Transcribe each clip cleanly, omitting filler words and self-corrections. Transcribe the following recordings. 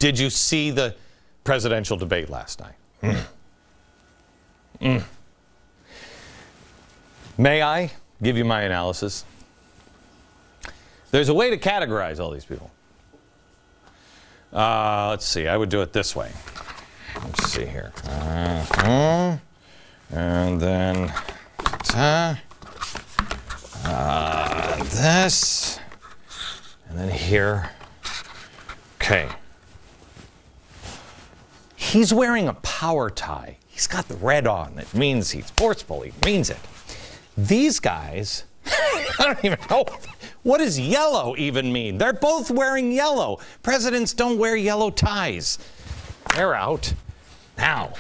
Did you see the presidential debate last night? May I give you my analysis? There's a way to categorize all these people. Let's see. I would do it this way. Let's see here. And then this. And then here. Okay. He's wearing a power tie. He's got the red on. It means he's forceful. He means it. These guys, I don't even know. What does yellow even mean? They're both wearing yellow. Presidents don't wear yellow ties. They're out. Now,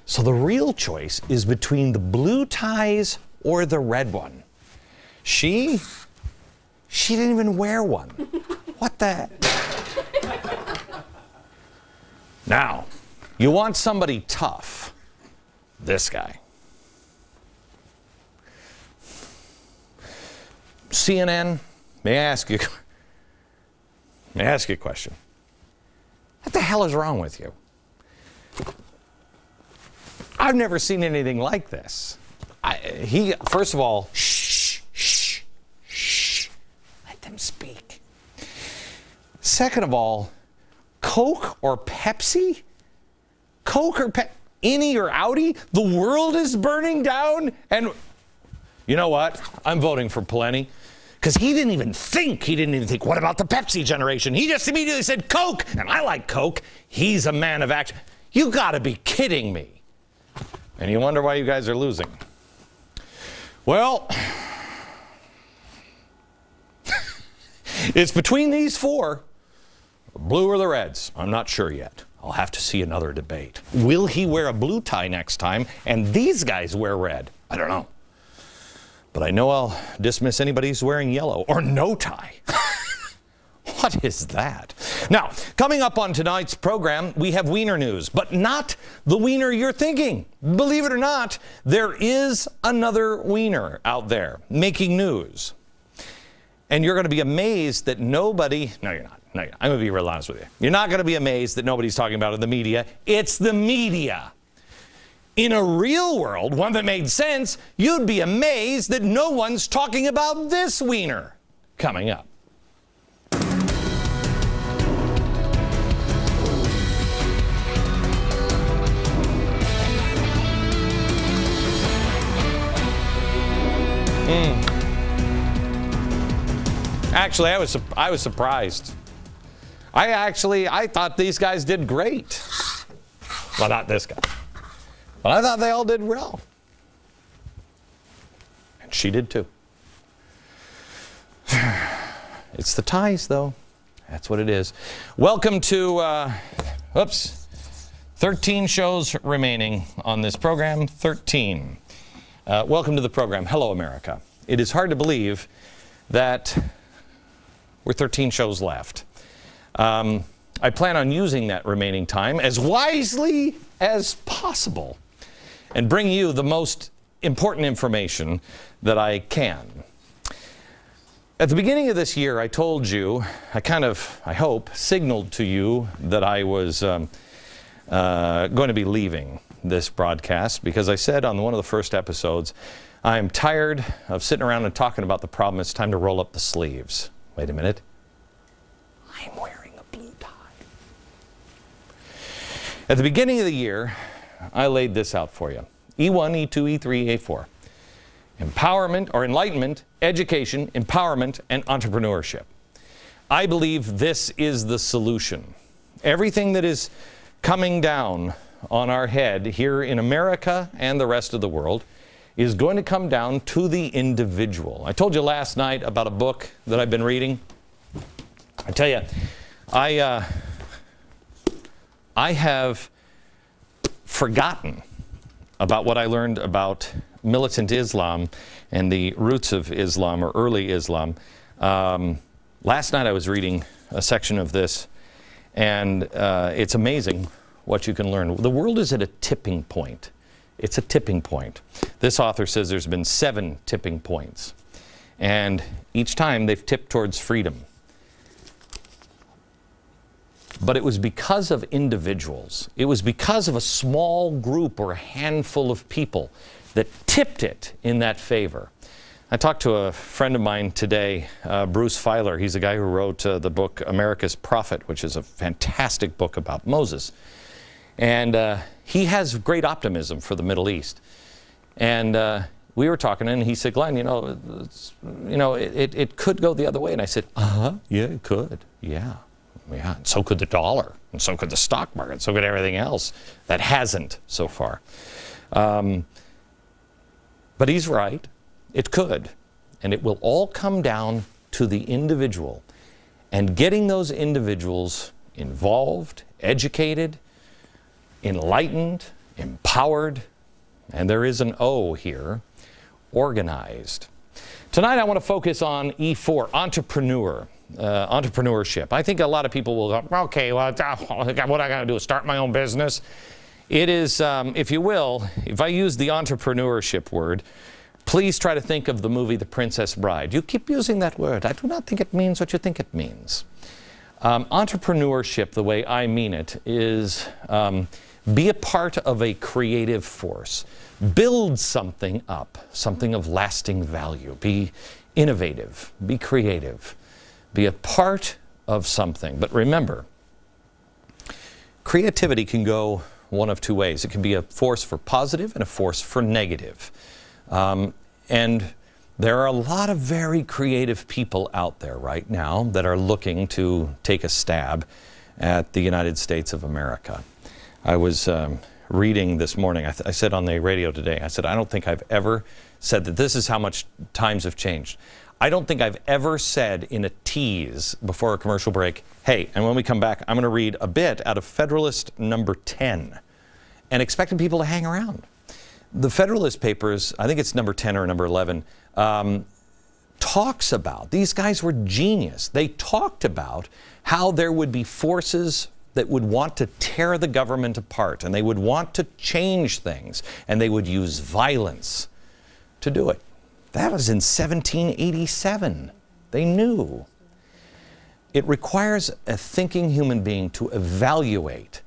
so the real choice is between the blue ties or the red one. She didn't even wear one. What the? Now, you want somebody tough. This guy. CNN, may I ask you a question? What the hell is wrong with you? I've never seen anything like this. First of all, shh, let them speak. Second of all, Coke or Pepsi? Coke or Pepsi? Innie or outie? The world is burning down, and you know what? I'm voting for Plenty. Because he didn't even think, what about the Pepsi generation? He just immediately said Coke, and I like Coke. He's a man of action. You gotta be kidding me. And you wonder why you guys are losing. Well, it's between these four, the blue or the reds. I'm not sure yet. I'll have to see another debate. Will he wear a blue tie next time, and these guys wear red? I don't know. But I know I'll dismiss anybody who's wearing yellow or no tie. What is that? Now, coming up on tonight's program, we have wiener news, but not the wiener you're thinking. Believe it or not, there is another wiener out there making news. And you're going to be amazed that nobody, no, you're not. No, you're not. I'm going to be real honest with you. You're not going to be amazed that nobody's talking about it in the media. It's the media. In a real world, one that made sense, you'd be amazed that no one's talking about this wiener. Coming up. Actually, I was surprised. I thought these guys did great. Well, not this guy. But I thought they all did well. And she did too. It's the ties, though. That's what it is. Welcome to, 13 shows remaining on this program. 13. Welcome to the program. Hello, America. It is hard to believe that we're 13 shows left. I plan on using that remaining time as wisely as possible and bring you the most important information that I can. At the beginning of this year, I told you, I hope, signaled to you that I was going to be leaving this broadcast because I said on one of the first episodes, I am tired of sitting around and talking about the problem. It's time to roll up the sleeves. Wait a minute. I'm wearing a blue tie. At the beginning of the year, I laid this out for you. E1, E2, E3, A4. Empowerment or enlightenment, education, empowerment, and entrepreneurship. I believe this is the solution. Everything that is coming down on our head here in America and the rest of the world is going to come down to the individual. I told you last night about a book that I've been reading. I tell you, I have forgotten about what I learned about militant Islam and the roots of Islam or early Islam. Last night I was reading a section of this, and it's amazing what you can learn. The world is at a tipping point. It's a tipping point. This author says there's been 7 tipping points, and each time they've tipped towards freedom. But it was because of individuals. It was because of a small group or a handful of people that tipped it in that favor. I talked to a friend of mine today, Bruce Feiler. He's the guy who wrote the book America's Prophet, which is a fantastic book about Moses. And he has great optimism for the Middle East. And we were talking, and he said, Glenn, it could go the other way. And I said, yeah, it could. Yeah. Yeah, and so could the dollar, and so could the stock market, so could everything else that hasn't so far. But he's right. It could. And it will all come down to the individual and getting those individuals involved, educated, enlightened, empowered, and there is an O here, organized. Tonight I want to focus on E4, entrepreneur. Entrepreneurship. I think a lot of people will go, okay, well, what I got to do is start my own business. It is, if you will, if I use the entrepreneurship word, please try to think of the movie The Princess Bride. You keep using that word. I do not think it means what you think it means. Entrepreneurship, the way I mean it, is be a part of a creative force. Build something up, something of lasting value. Be innovative. Be creative. Be a part of something. But remember, creativity can go one of two ways. It can be a force for positive and a force for negative. And there are a lot of very creative people out there right now that are looking to take a stab at the United States of America. I was reading this morning, I said on the radio today, I said, I don't think I've ever said that this is how much times have changed. I don't think I've ever said in a tease before a commercial break, hey, and when we come back, I'm going to read a bit out of Federalist number 10 and expecting people to hang around. The Federalist Papers, I think it's number 10 or number 11, talks about, these guys were genius. They talked about how there would be forces that would want to tear the government apart, and they would want to change things, and they would use violence to do it. That was in 1787. They knew. It requires a thinking human being to evaluate,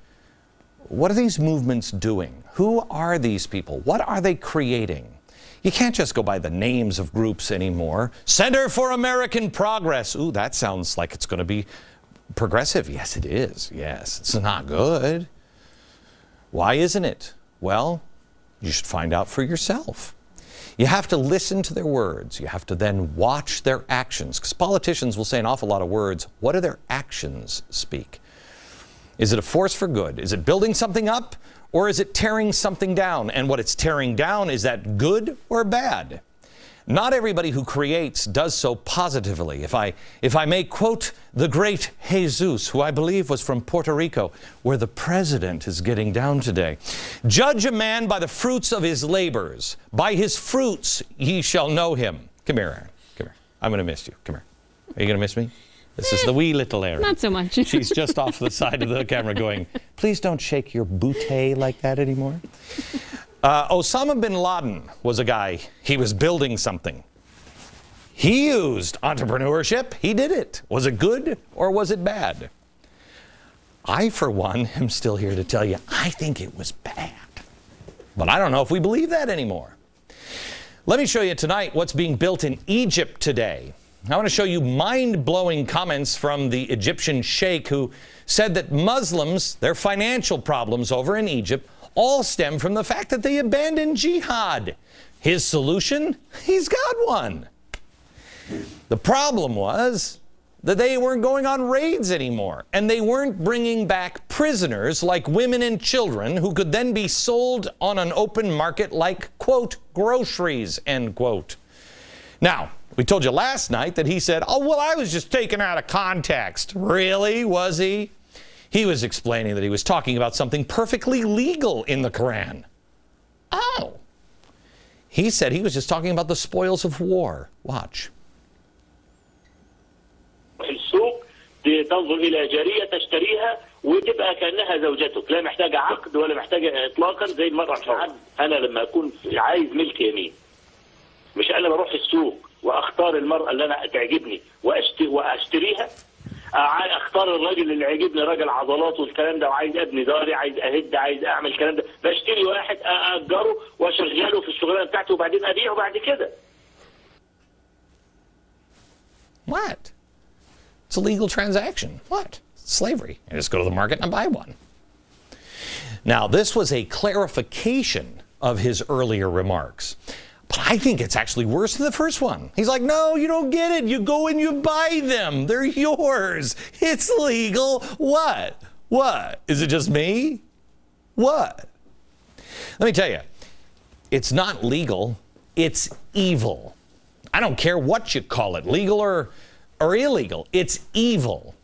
what are these movements doing? Who are these people? What are they creating? You can't just go by the names of groups anymore. Center for American Progress. Ooh, that sounds like it's going to be progressive. Yes, it is. Yes, it's not good. Why isn't it? Well, you should find out for yourself. You have to listen to their words. You have to then watch their actions, because politicians will say an awful lot of words. What do their actions speak? Is it a force for good? Is it building something up, or is it tearing something down? And what it's tearing down, is that good or bad? Not everybody who creates does so positively. If I may quote the great Jesus, who I believe was from Puerto Rico, where the president is getting down today. Judge a man by the fruits of his labors. By his fruits ye shall know him. Come here, Aaron. Come here. I'm going to miss you. Come here. Are you going to miss me? This is the wee little Aaron. Not so much. She's just off the side of the camera going, please don't shake your bootay like that anymore. Osama bin Laden was a guy, he was building something. He used entrepreneurship. He did it. Was it good or was it bad? I, for one, am still here to tell you, I think it was bad. But I don't know if we believe that anymore. Let me show you tonight what's being built in Egypt today. I want to show you mind-blowing comments from the Egyptian sheikh who said that Muslims, their financial problems over in Egypt, all stem from the fact that they abandoned jihad. His solution? He's got one. The problem was that they weren't going on raids anymore, and they weren't bringing back prisoners like women and children who could then be sold on an open market like, quote, groceries, end quote. Now, we told you last night that he said, oh, well, I was just taken out of context. Really? Was he? He was explaining that he was talking about something perfectly legal in the Quran. Oh. He said he was just talking about the spoils of war. Watch. السوق تنظر إلى جارية تشتريها وتبقى كأنها زوجتك، لا محتاجة عقد ولا محتاجة إطلاقا زي المرأة الحرة. أنا لما أكون عايز ملك يمين، مش أنا بروح السوق وأختار المرأة اللي أنا تعجبني وأشتريها. اختار الراجل اللي عاجبني، راجل عضلات والكلام ده، وعايز ابني داري، عايز اهد، عايز اعمل الكلام ده، بشتري واحد اجره واشغله في الشغلانه بتاعته وبعدين ابيعه بعد كده. What? It's a legal transaction. What? Slavery. You just go to the market and buy one. Now, this was a clarification of his earlier remarks. But I think it's actually worse than the first one. He's like, no, you don't get it. You go and you buy them. They're yours. It's legal. What? What? Is it just me? What? Let me tell you, it's not legal. It's evil. I don't care what you call it, legal or illegal. It's evil.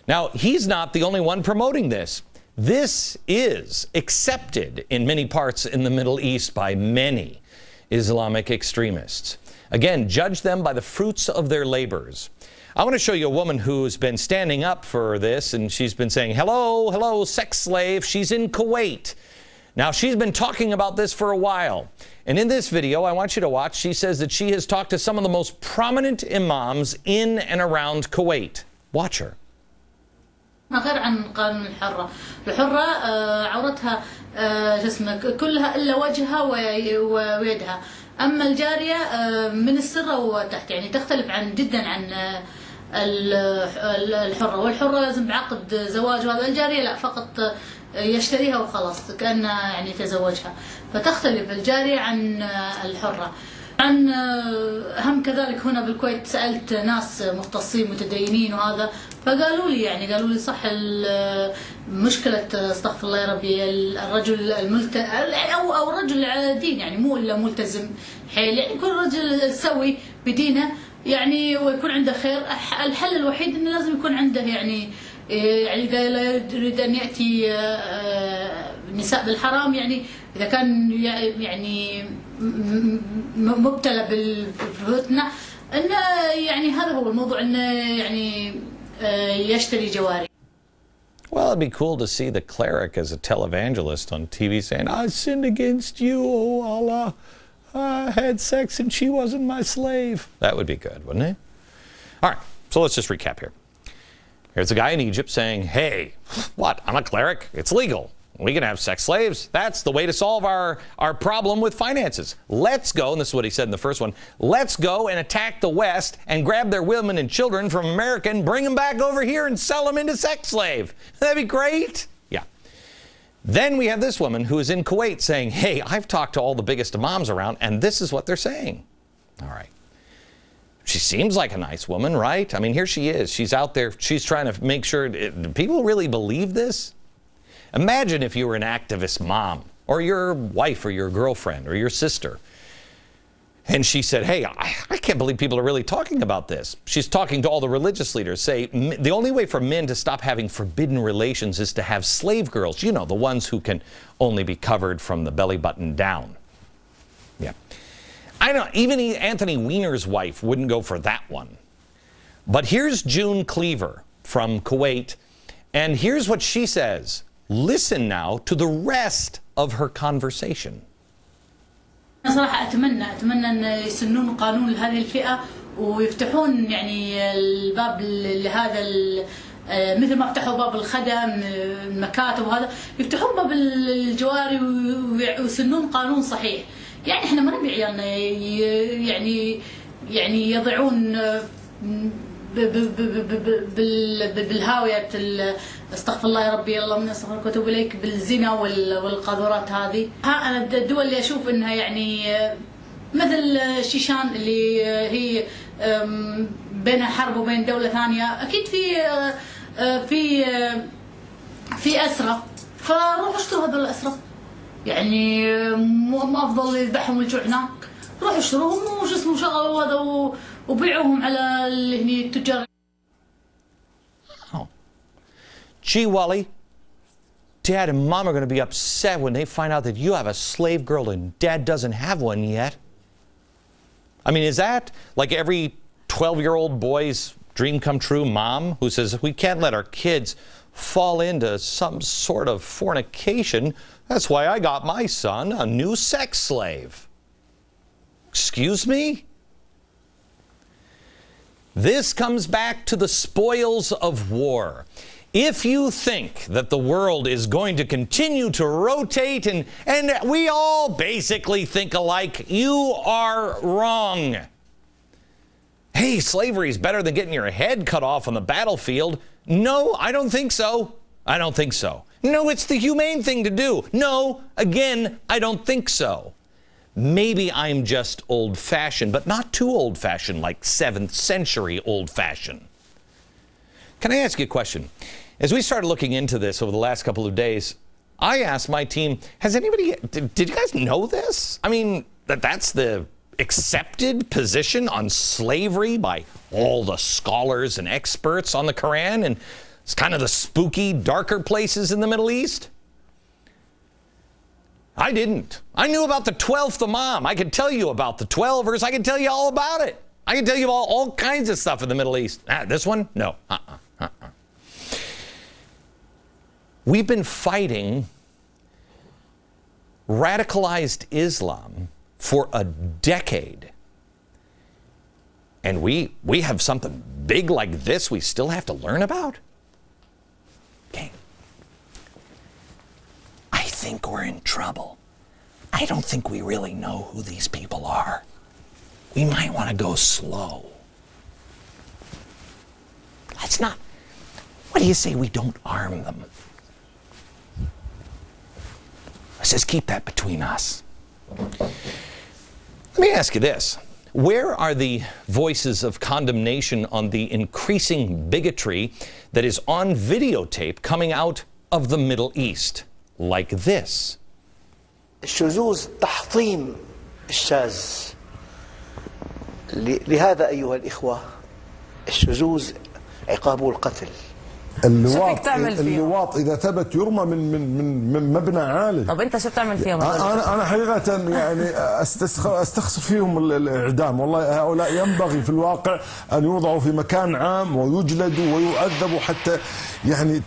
Now, he's not the only one promoting this. This is accepted in many parts in the Middle East by many Islamic extremists. Again, judge them by the fruits of their labors. I want to show you a woman who's been standing up for this, and she's been saying, hello, hello, sex slave. She's in Kuwait. Now, she's been talking about this for a while. And in this video, I want you to watch, she says that she has talked to some of the most prominent imams in and around Kuwait. Watch her. غير عن قانون الحرة. الحرة عورتها جسمها كلها إلا وجهها ويدها. أما الجارية من السرة وتحت، يعني تختلف جدا عن الحرة. والحرة لازم بعقد زواج، وهذا الجارية لا، فقط يشتريها وخلاص كأنه يعني تزوجها. فتختلف الجارية عن الحرة. عن هم كذلك هنا بالكويت سألت ناس مختصين متدينين وهذا، فقالوا لي يعني قالوا لي صح مشكلة استغفر الله يا ربي الرجل أو الرجل على دين، يعني مو إلا ملتزم حيل، يعني كل رجل سوي بدينه يعني ويكون عنده خير. الحل الوحيد إنه لازم يكون عنده يعني إذا لا يريد أن يأتي النساء بالحرام، يعني إذا كان يعني مبتلى بالفتنة، إنه يعني هذا هو الموضوع، إنه يعني يشتري جواري. Well, it'd be cool to see the cleric as a televangelist on TV saying, I sinned against you, oh Allah. I had sex and she wasn't my slave. That would be good, wouldn't it? All right, so let's just recap here. Here's a guy in Egypt saying, hey, what? I'm a cleric. It's legal. We can have sex slaves. That's the way to solve our problem with finances. Let's go, and this is what he said in the first one, let's go and attack the West and grab their women and children from America and bring them back over here and sell them into sex slave. That'd be great. Yeah. Then we have this woman who is in Kuwait saying, hey, I've talked to all the biggest imams around, and this is what they're saying. All right. She seems like a nice woman, right? I mean, here she is. She's out there. She's trying to make sure. Do people really believe this? Imagine if you were an activist mom, or your wife, or your girlfriend, or your sister, and she said, hey, I can't believe people are really talking about this. She's talking to all the religious leaders, say, the only way for men to stop having forbidden relations is to have slave girls. You know, the ones who can only be covered from the belly button down. Yeah. I know, even Anthony Weiner's wife wouldn't go for that one. But here's June Cleaver from Kuwait, and here's what she says. Listen now to the rest of her conversation. صراحة أتمنى أن يسنون قانون لهذه الفئة ويفتحون يعني الباب لهذا مثل ما فتحوا باب الخدم المكاتب وهذا، يفتحون باب الجواري ويسنون قانون صحيح. يعني احنا ما نبي عيالنا يعني يضيعون بالهاوية استغفر الله يا ربي اللهم استغفرك واتوب اليك بالزنا والقاذورات هذه. انا الدول اللي اشوف انها يعني مثل الشيشان اللي هي بينها حرب وبين دولة ثانية، اكيد في أسرة، فروحوا اشتروا هذول الأسرة. يعني مو افضل يذبحهم الجوع هناك، روحوا اشتروهم وجسموا شغلوا هذا وبيعوهم على اللي هني التجار. Gee, Wally, Dad and Mom are going to be upset when they find out that you have a slave girl and Dad doesn't have one yet. I mean, is that like every 12-year-old boy's dream come true mom who says, we can't let our kids fall into some sort of fornication. That's why I got my son a new sex slave. Excuse me? This comes back to the spoils of war. If you think that the world is going to continue to rotate and we all basically think alike, you are wrong. Hey, slavery is better than getting your head cut off on the battlefield. No, I don't think so. I don't think so. No, it's the humane thing to do. No, again, I don't think so. Maybe I'm just old-fashioned, but not too old-fashioned, like 7th century old-fashioned. Can I ask you a question? As we started looking into this over the last couple of days, I asked my team, did you guys know this? I mean, that's the accepted position on slavery by all the scholars and experts on the Quran, and it's kind of the spooky, darker places in the Middle East? I didn't. I knew about the 12th Imam. I could tell you about the 12ers. I could tell you all about it. I can tell you all kinds of stuff in the Middle East. This one? No. We've been fighting radicalized Islam for a decade. And we have something big like this we still have to learn about? Okay. I think we're in trouble. I don't think we really know who these people are. We might want to go slow. That's not... What do you say we don't arm them? Let's just keep that between us. Let me ask you this. Where are the voices of condemnation on the increasing bigotry that is on videotape coming out of the Middle East? Like this. الشذوذ تحطيم الشاذ. لهذا أيها الإخوة الشذوذ عقابه القتل. اللواط إذا ثبت يرمى من مبنى عالي. طب أنت شو بتعمل فيهم؟ أنا حقيقة يعني أستخسر فيهم الإعدام. والله هؤلاء ينبغي في الواقع أن يوضعوا في مكان عام ويجلدوا ويؤدبوا حتى يعني.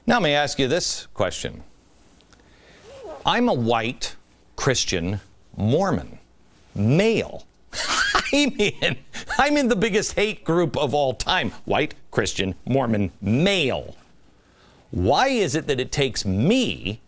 Now, let me ask you this question. I'm a white Christian Mormon, male. I'm in the biggest hate group of all time. White Christian Mormon male. Why is it that it takes me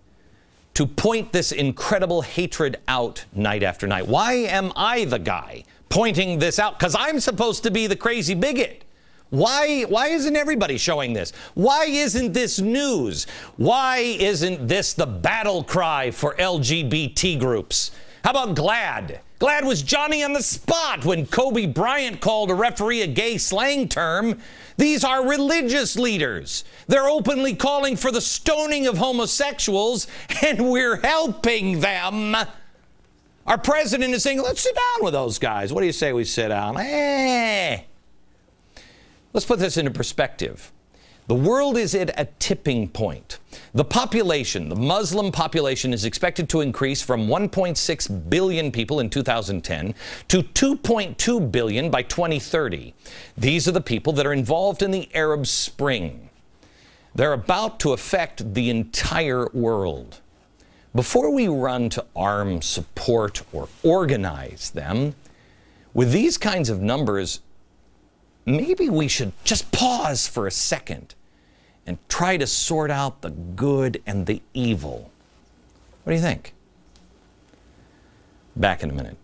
to point this incredible hatred out night after night? Why am I the guy pointing this out? Because I'm supposed to be the crazy bigot. Why isn't everybody showing this? Why isn't this news? Why isn't this the battle cry for LGBT groups? How about GLAAD? GLAAD was Johnny on the spot when Kobe Bryant called a referee a gay slang term. These are religious leaders. They're openly calling for the stoning of homosexuals, and we're helping them. Our president is saying, let's sit down with those guys. What do you say we sit down? Let's put this into perspective. The world is at a tipping point. The population, the Muslim population, is expected to increase from 1.6 billion people in 2010 to 2.2 billion by 2030. These are the people that are involved in the Arab Spring. They're about to affect the entire world. Before we run to arm, support, or organize them, with these kinds of numbers, maybe we should just pause for a second and try to sort out the good and the evil. What do you think? Back in a minute.